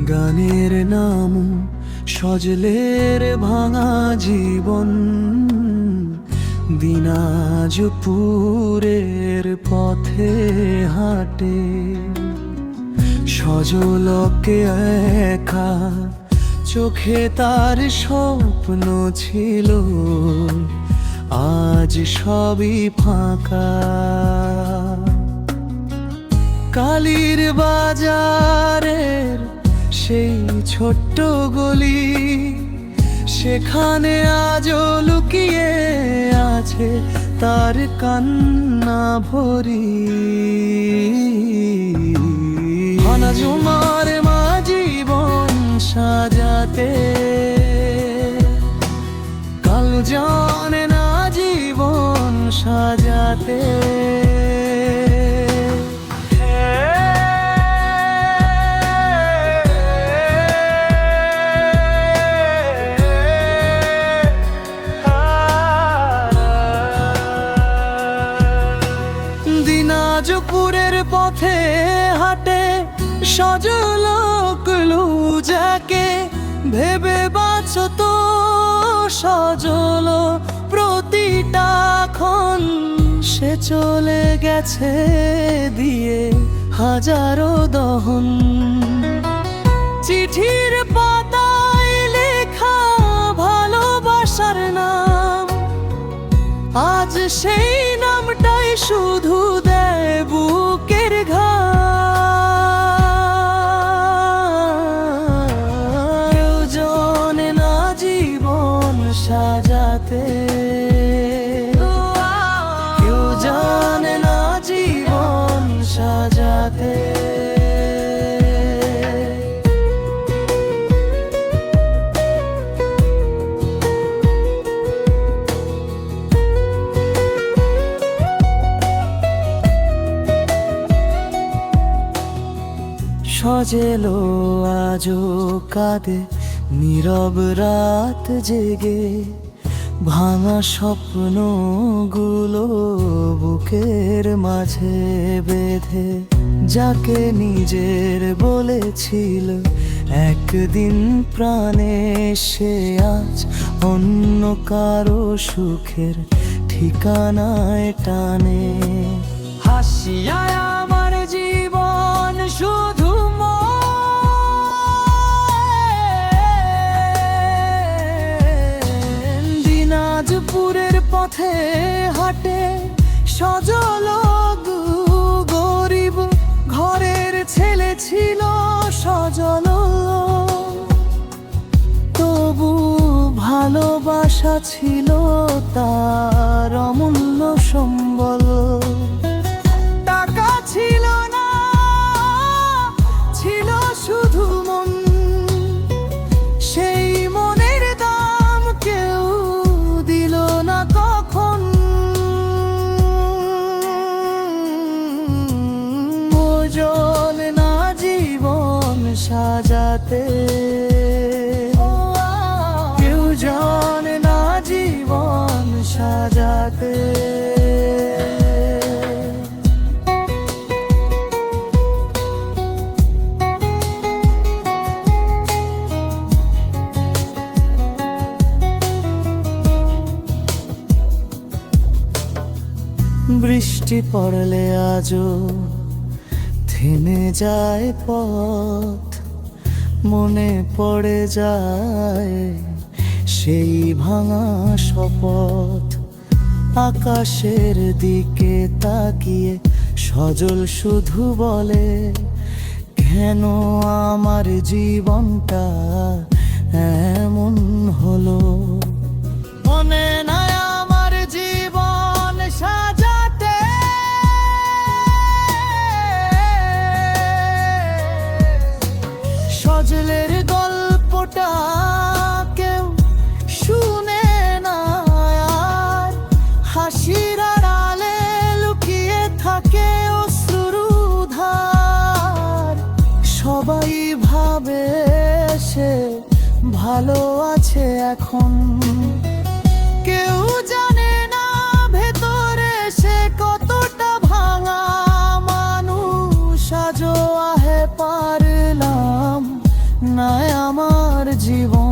গানের নাম সজলের ভাঙা জীবন, দিনাজপুরের পথে হাঁটে সজলকে একা চোখে তার স্বপ্ন ছিল, আজ সবই ফাঁকা। কালীর বাজারের সেই ছোট্ট গলি, সেখানে আজও লুকিয়ে আছে তার কান্না ভরি। জুমার মা জীবন সাজাতে, কাল জানে না জীবন সাজাতে। দিনাজপুরের পথে হাঁটে সজলক যাকে ভেবে বাঁচো তো সজল প্রতিটা ক্ষণ। সে চলে গেছে দিয়ে হাজারো দহন, চিঠির পাতায় লেখা ভালোবাসার নাম, আজ সেই নামটাই শুধু দেয় বুকের ঘা। কেউ জানে না জীবন সাজাতে, কেউ জানে না জীবন সাজাতে। সজেলো আজও কাঁদে নীরব রাত জেগে, ভাঙা স্বপ্নগুলো বুকের মাঝে বেঁধে। যাকে নিজের বলেছিল একদিন প্রাণে, সে আজ অন্য কারো সুখের ঠিকানায় টানে। হাসিয়ায় আমার জীবন শুধু দিনাজপুরের পথে হাঁটে সজল গরিব ঘরের ছেলে ছিল সজল, তবু ভালোবাসা ছিল তার অমূল্য সম্বল। টাকা ছিল না, ছিল শুধু মন, সেই মনের দাম কেউ দিল না কখন। ওজন না জীবন সাজাতে, কেউ জানে না জীবন সাজাতে। বৃষ্টি পড়লে আজও থেমে যায় পথ, মনে পড়ে যায় সেই ভাঙা শপথ। আকাশের দিকে তাকিয়ে সজল শুধু বলে, কেন আমার জীবনটা এমন হলো। মনে নাই আমার জীবন সাজাতে, সজলের গল্পটা কেউ শুনে না আর। হাসির আড়ালে লুকিয়ে থাকে অশ্রুর ধার। সবাই ভাবে সে ভালো আছে এখন, কেউ জানে না ভেতরে নাই আমার জীবন।